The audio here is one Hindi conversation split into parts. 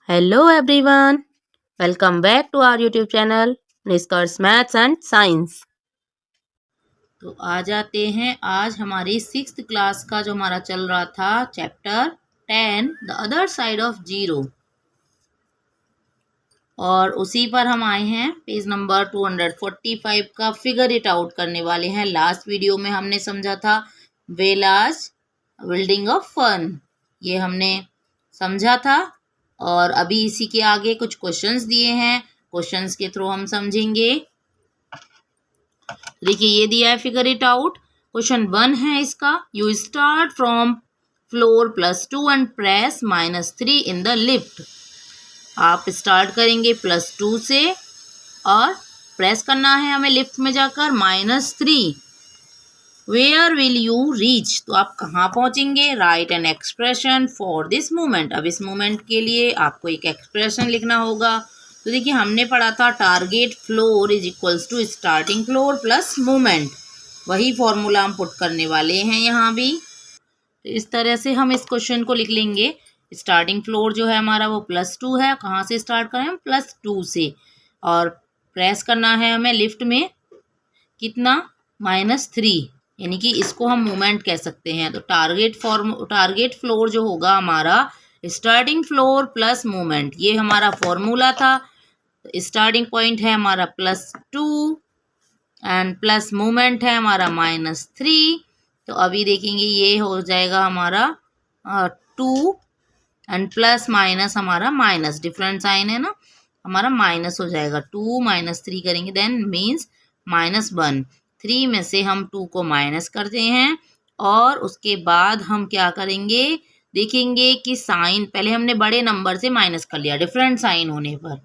Hello everyone, welcome back to our YouTube channel निष्कर्ष मैथ्स एंड साइंस। तो आ जाते हैं आज हमारी 6th क्लास का जो हमारा चल रहा था chapter 10 the other side of zero, और उसी पर हम आए हैं पेज नंबर 245 का फिगर इट आउट करने वाले हैं। लास्ट वीडियो में हमने समझा था वेलाज बिल्डिंग ऑफ फन, ये हमने समझा था और अभी इसी के आगे कुछ क्वेश्चंस दिए हैं, क्वेश्चंस के थ्रू हम समझेंगे। देखिए ये दिया है फिगर इट आउट। क्वेश्चन 1 है इसका, you start from floor +2 and press -3 in the lift. आप स्टार्ट करेंगे +2 से और प्रेस करना है हमें लिफ्ट में जाकर -3। वेयर विल यू रीच, तो आप कहाँ पहुँचेंगे। Right an expression for this movement, अब इस मूवमेंट के लिए आपको एक एक्सप्रेशन लिखना होगा। तो देखिए हमने पढ़ा था target floor is equals to starting floor plus movement, वही फॉर्मूला हम पुट करने वाले हैं यहाँ भी। तो इस तरह से हम इस क्वेश्चन को लिख लेंगे। स्टार्टिंग फ्लोर जो है हमारा वो +2 है, कहाँ से स्टार्ट करें हम +2 से, और प्रेस करना है हमें लिफ्ट में कितना -3, यानी कि इसको हम मूवमेंट कह सकते हैं। तो टारगेट फ्लोर जो होगा हमारा स्टार्टिंग फ्लोर प्लस मूवमेंट, ये हमारा फॉर्मूला था। स्टार्टिंग पॉइंट है हमारा +2 एंड प्लस मूवमेंट है हमारा -3। तो अभी देखेंगे ये हो जाएगा हमारा 2 एंड प्लस माइनस हमारा माइनस, डिफरेंट साइन है ना, हमारा माइनस हो जाएगा। 2 - 3 करेंगे देन मीन्स -1। 3 में से हम 2 को माइनस करते हैं और उसके बाद हम क्या करेंगे, देखेंगे कि साइन पहले हमने बड़े नंबर से माइनस कर लिया। डिफरेंट साइन होने पर,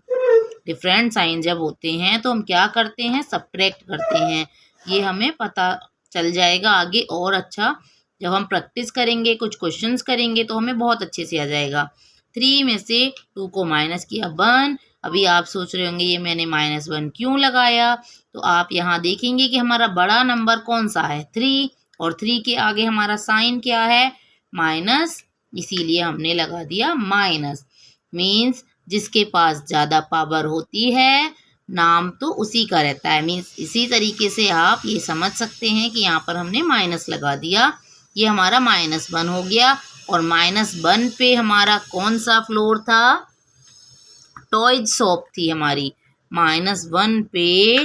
डिफरेंट साइन जब होते हैं तो हम क्या करते हैं, सब्ट्रैक्ट करते हैं। ये हमें पता चल जाएगा आगे और अच्छा, जब हम प्रैक्टिस करेंगे कुछ क्वेश्चंस करेंगे तो हमें बहुत अच्छे से आ जाएगा। 3 में से 2 को माइनस किया 1। अभी आप सोच रहे होंगे ये मैंने -1 क्यों लगाया, तो आप यहाँ देखेंगे कि हमारा बड़ा नंबर कौन सा है 3, और 3 के आगे हमारा साइन क्या है माइनस, इसीलिए हमने लगा दिया माइनस। मीन्स जिसके पास ज़्यादा पावर होती है नाम तो उसी का रहता है। मीन्स इसी तरीके से आप ये समझ सकते हैं कि यहाँ पर हमने माइनस लगा दिया, ये हमारा -1 हो गया। और -1 पे हमारा कौन सा फ्लोर था, टॉयज शॉप थी हमारी। -1 पे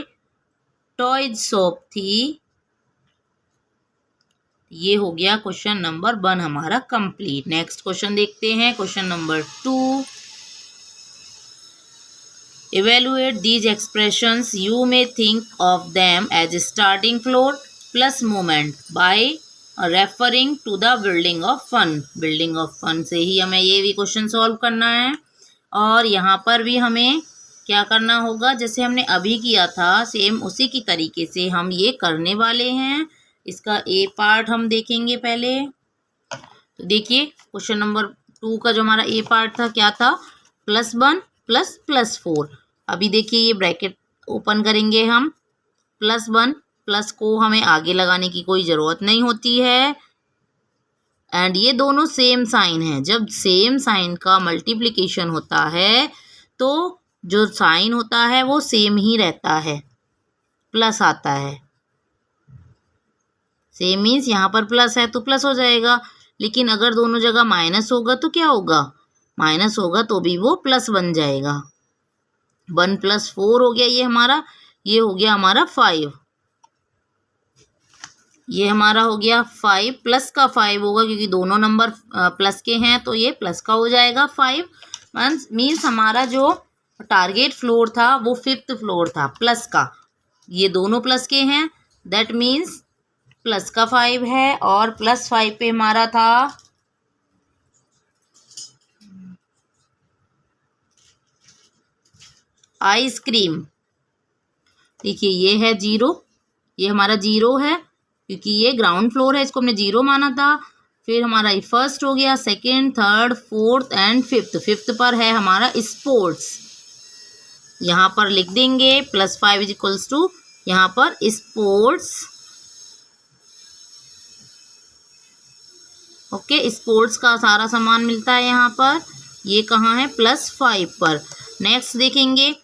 टॉयज शॉप थी। ये हो गया क्वेश्चन नंबर 1 हमारा कंप्लीट। नेक्स्ट क्वेश्चन देखते हैं, question number 2। Evaluate these expressions. You may think of them as starting floor plus movement by referring to the building of fun. Building of fun से ही हमें ये भी क्वेश्चन सॉल्व करना है, और यहाँ पर भी हमें क्या करना होगा, जैसे हमने अभी किया था सेम उसी की तरीके से हम ये करने वाले हैं। इसका ए पार्ट हम देखेंगे पहले। तो देखिए क्वेश्चन नंबर 2 का जो हमारा ए पार्ट था क्या था, +1 + +4। अभी देखिए ये ब्रैकेट ओपन करेंगे हम, +1 प्लस को हमें आगे लगाने की कोई ज़रूरत नहीं होती है, एंड ये दोनों सेम साइन है। जब सेम साइन का मल्टीप्लिकेशन होता है तो जो साइन होता है वो सेम ही रहता है, प्लस आता है। सेम मीन्स यहाँ पर प्लस है तो प्लस हो जाएगा, लेकिन अगर दोनों जगह माइनस होगा तो क्या होगा, माइनस होगा तो भी वो प्लस बन जाएगा। 1 + 4 हो गया ये हमारा, ये हो गया हमारा 5, ये हमारा हो गया 5 प्लस का 5 होगा क्योंकि दोनों नंबर प्लस के हैं तो ये प्लस का हो जाएगा 5। मीन्स हमारा जो टारगेट फ्लोर था वो 5th फ्लोर था प्लस का, ये दोनों प्लस के हैं, दैट मीन्स प्लस का 5 है, और +5 पे हमारा था आइसक्रीम। देखिए ये है 0, ये हमारा 0 है क्योंकि ये ग्राउंड फ्लोर है, इसको हमने 0 माना था। फिर हमारा ये फर्स्ट हो गया, second, third, fourth and fifth. Fifth पर है हमारा स्पोर्ट्स, यहाँ पर लिख देंगे +5 = यहाँ पर स्पोर्ट्स। ओके, स्पोर्ट्स का सारा सामान मिलता है यहाँ पर। ये कहाँ है? +5 पर। नेक्स्ट देखेंगे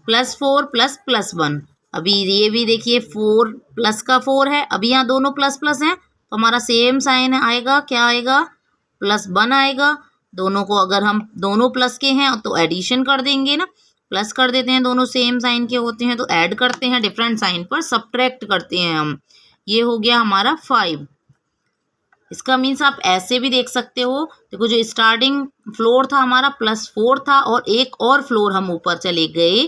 +4 ++1। अभी ये भी देखिए 4 प्लस का 4 है, अभी यहाँ दोनों प्लस प्लस हैं तो हमारा सेम साइन आएगा, क्या आएगा? +1 आएगा। दोनों को अगर हम दोनों प्लस के हैं तो एडिशन कर देंगे ना, प्लस कर देते हैं, दोनों सेम साइन के होते हैं तो ऐड करते हैं, डिफरेंट साइन पर सब्ट्रैक्ट करते हैं हम। ये हो गया हमारा 5। इसका मीन्स आप ऐसे भी देख सकते हो, देखो जो स्टार्टिंग फ्लोर था हमारा +4 था और एक और फ्लोर हम ऊपर चले गए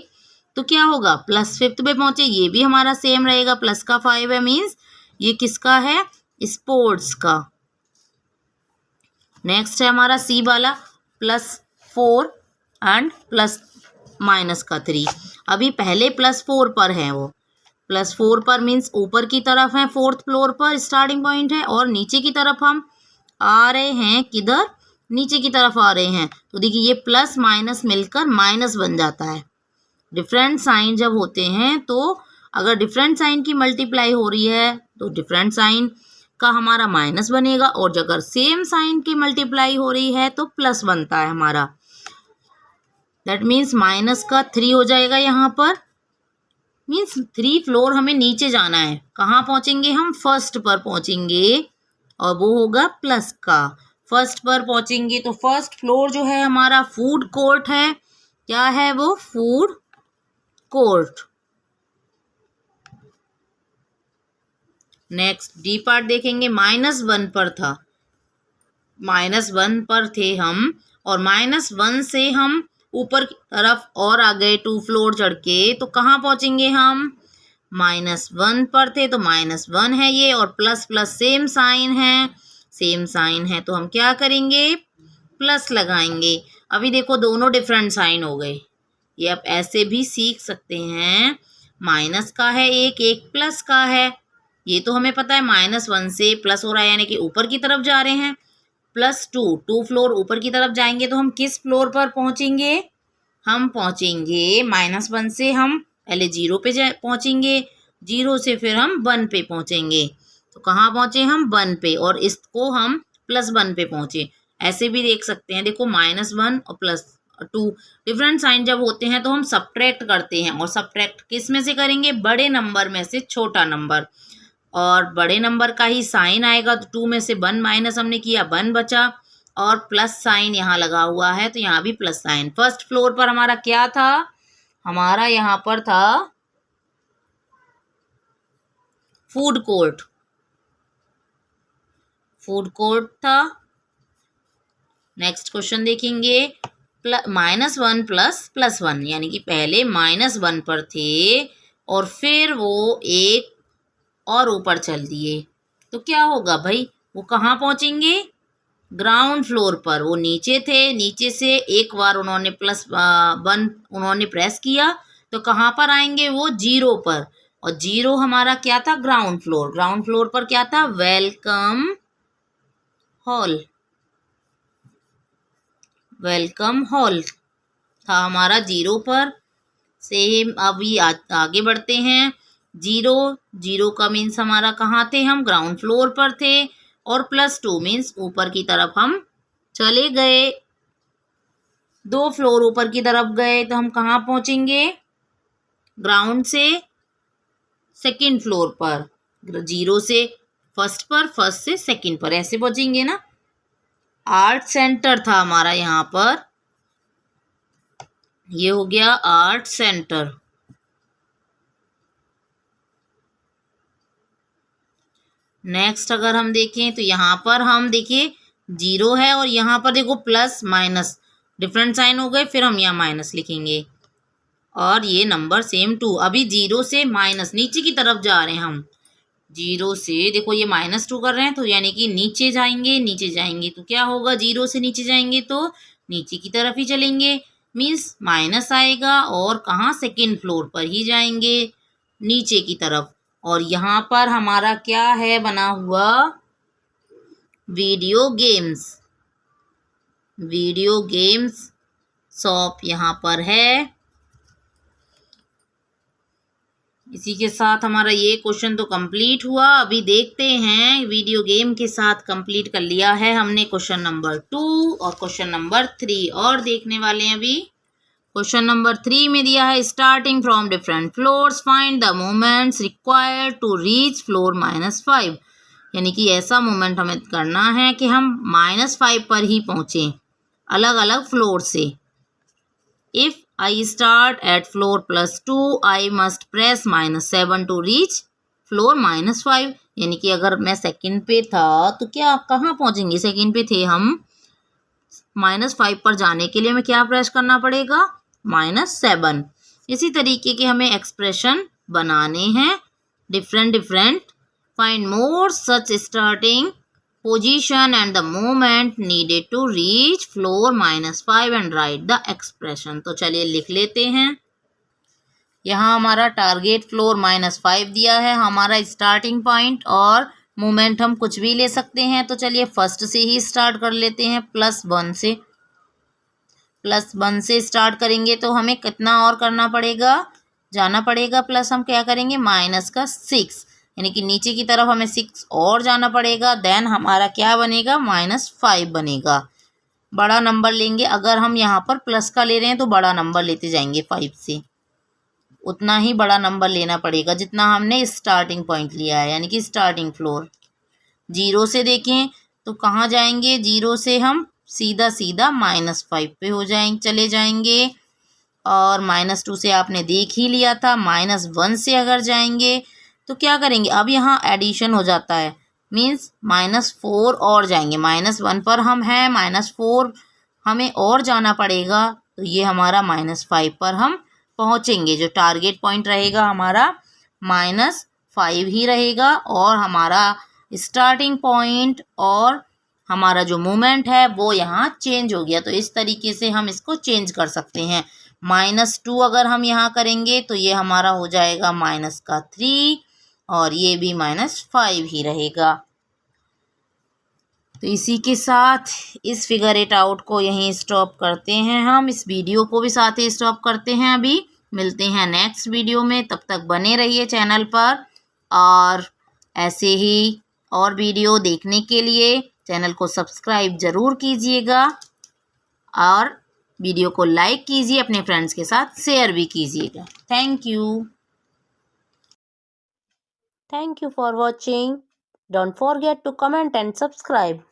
तो क्या होगा? +5 पे पहुंचे, ये भी हमारा सेम रहेगा, प्लस का 5 है, मीन्स ये किसका है? स्पोर्ट्स का। नेक्स्ट है हमारा सी वाला +4 एंड +-3। अभी पहले +4 पर है, वो +4 पर मीन्स ऊपर की तरफ है, 4th फ्लोर पर स्टार्टिंग पॉइंट है और नीचे की तरफ हम आ रहे हैं, किधर? नीचे की तरफ आ रहे हैं। तो देखिए ये प्लस माइनस मिलकर माइनस बन जाता है। डिफरेंट साइन जब होते हैं तो अगर डिफरेंट साइन की मल्टीप्लाई हो रही है तो डिफरेंट साइन का हमारा माइनस बनेगा, और अगर सेम साइन की मल्टीप्लाई हो रही है तो प्लस बनता है हमारा। दैट मीन्स माइनस का 3 हो जाएगा यहाँ पर, मीन्स 3 फ्लोर हमें नीचे जाना है। कहाँ पहुँचेंगे हम? फर्स्ट पर पहुँचेंगे और वो होगा प्लस का। फर्स्ट पर पहुँचेंगे तो फर्स्ट फ्लोर जो है हमारा फूड कोर्ट है। क्या है वो? Food court. Next D part देखेंगे, -1 पर था, -1 पर थे हम और -1 से हम ऊपर की तरफ और आ गए 2 फ्लोर चढ़ के, तो कहाँ पहुंचेंगे हम? -1 पर थे तो -1 है ये, और प्लस प्लस सेम साइन है, सेम साइन है तो हम क्या करेंगे? प्लस लगाएंगे। अभी देखो दोनों डिफरेंट साइन हो गए। ये आप ऐसे भी सीख सकते हैं, माइनस का है एक, एक प्लस का है। ये तो हमें पता है -1 से प्लस हो रहा है, यानी कि ऊपर की तरफ जा रहे हैं। +2 फ्लोर ऊपर की तरफ जाएंगे तो हम किस फ्लोर पर पहुंचेंगे? हम पहुंचेंगे -1 से हम पहले 0 पे पहुंचेंगे, 0 से फिर हम 1 पे पहुंचेंगे। तो कहाँ पहुंचे हम? 1 पे, और इसको हम +1 पे पहुंचे। ऐसे भी देख सकते हैं, देखो -1 और +2 डिफरेंट साइन जब होते हैं तो हम सब्ट्रैक्ट करते हैं, और सब्ट्रैक्ट किस में से करेंगे? बड़े नंबर में से छोटा नंबर, और बड़े नंबर का ही साइन आएगा तो 2 में से 1 माइनस हमने किया, 1 बचा, और प्लस साइन यहाँ लगा हुआ है तो यहाँ भी प्लस साइन। फर्स्ट फ्लोर पर हमारा क्या था? हमारा यहाँ पर था फूड कोर्ट, फूड कोर्ट था। नेक्स्ट क्वेश्चन देखेंगे, -1 ++1, यानी कि पहले -1 पर थे और फिर वो एक और ऊपर चल दिए तो क्या होगा भाई? वो कहाँ पहुंचेंगे? ग्राउंड फ्लोर पर। वो नीचे थे, नीचे से एक बार उन्होंने +1 उन्होंने प्रेस किया तो कहाँ पर आएंगे? वो 0 पर, और 0 हमारा क्या था? Ground floor. ग्राउंड फ्लोर पर क्या था? वेलकम हॉल, वेलकम हॉल था हमारा 0 पर। सेम अभी आगे बढ़ते हैं। 0 का मीन्स हमारा कहाँ थे? हम ग्राउंड फ्लोर पर थे, और +2 मीन्स ऊपर की तरफ हम चले गए, 2 फ्लोर ऊपर की तरफ गए तो हम कहाँ पहुंचेंगे? ग्राउंड से सेकंड फ्लोर पर, 0 से फर्स्ट पर, फर्स्ट से सेकंड पर, ऐसे पहुंचेंगे ना। आर्ट सेंटर था हमारा यहाँ पर, ये हो गया आर्ट सेंटर। नेक्स्ट अगर हम देखें तो यहाँ पर हम देखिए 0 है और यहाँ पर देखो प्लस माइनस डिफरेंट साइन हो गए, फिर हम यहाँ माइनस लिखेंगे और ये नंबर सेम 2। अभी 0 से माइनस नीचे की तरफ जा रहे हैं हम, 0 से देखो ये -2 कर रहे हैं तो यानी कि नीचे जाएंगे, नीचे जाएंगे तो क्या होगा? 0 से नीचे जाएंगे तो नीचे की तरफ ही चलेंगे, मीन्स माइनस आएगा, और कहाँ? सेकेंड फ्लोर पर ही जाएंगे नीचे की तरफ। और यहाँ पर हमारा क्या है बना हुआ? Video games, video games shop यहाँ पर है। इसी के साथ हमारा ये क्वेश्चन तो कंप्लीट हुआ। अभी देखते हैं, वीडियो गेम के साथ कंप्लीट कर लिया है हमने क्वेश्चन नंबर 2 और क्वेश्चन नंबर 3 और देखने वाले हैं अभी। क्वेश्चन नंबर 3 में दिया है starting from different floors find the moments required to reach floor -5। यानी कि ऐसा मोमेंट हमें करना है कि हम -5 पर ही पहुँचें अलग अलग फ्लोर से। If I start at floor +2, I must press -7 to reach floor -5। यानी कि अगर मैं सेकंड पे था तो क्या कहाँ पहुँचेंगे, सेकंड पे थे हम, -5 पर जाने के लिए हमें क्या प्रेस करना पड़ेगा, -7। इसी तरीके के हमें एक्सप्रेशन बनाने हैं different. Find more such starting position and the moment needed to reach floor -5 and write the expression। तो चलिए लिख लेते हैं। यहाँ हमारा टारगेट फ्लोर -5 दिया है, हमारा स्टार्टिंग पॉइंट और मोमेंट हम कुछ भी ले सकते हैं। तो चलिए फर्स्ट से ही स्टार्ट कर लेते हैं, +1 से। +1 से स्टार्ट करेंगे तो हमें कितना और करना पड़ेगा, जाना पड़ेगा प्लस हम क्या करेंगे -6, यानी कि नीचे की तरफ हमें 6 और जाना पड़ेगा। देन हमारा क्या बनेगा, -5 बनेगा। बड़ा नंबर लेंगे, अगर हम यहाँ पर प्लस का ले रहे हैं तो बड़ा नंबर लेते जाएंगे 5 से, उतना ही बड़ा नंबर लेना पड़ेगा जितना हमने स्टार्टिंग पॉइंट लिया है, यानी कि स्टार्टिंग फ्लोर। 0 से देखें तो कहाँ जाएंगे, 0 से हम सीधा -5 पे हो जाएंगे, चले जाएंगे। और -2 से आपने देख ही लिया था। -1 से अगर जाएंगे तो क्या करेंगे, अब यहाँ एडिशन हो जाता है, मीन्स -4 और जाएंगे। -1 पर हम हैं, -4 हमें और जाना पड़ेगा, तो ये हमारा -5 पर हम पहुँचेंगे। जो टारगेट पॉइंट रहेगा हमारा -5 ही रहेगा, और हमारा स्टार्टिंग पॉइंट और हमारा जो मोमेंट है वो यहाँ चेंज हो गया। तो इस तरीके से हम इसको चेंज कर सकते हैं। -2 अगर हम यहाँ करेंगे तो ये हमारा हो जाएगा -3, और ये भी -5 ही रहेगा। तो इसी के साथ इस फिगर इट आउट को यहीं स्टॉप करते हैं हम, इस वीडियो को भी साथ ही स्टॉप करते हैं। अभी मिलते हैं नेक्स्ट वीडियो में, तब तक बने रहिए चैनल पर, और ऐसे ही और वीडियो देखने के लिए चैनल को सब्सक्राइब ज़रूर कीजिएगा, और वीडियो को लाइक कीजिए, अपने फ्रेंड्स के साथ शेयर भी कीजिएगा। Thank you for watching. Don't forget to comment and subscribe.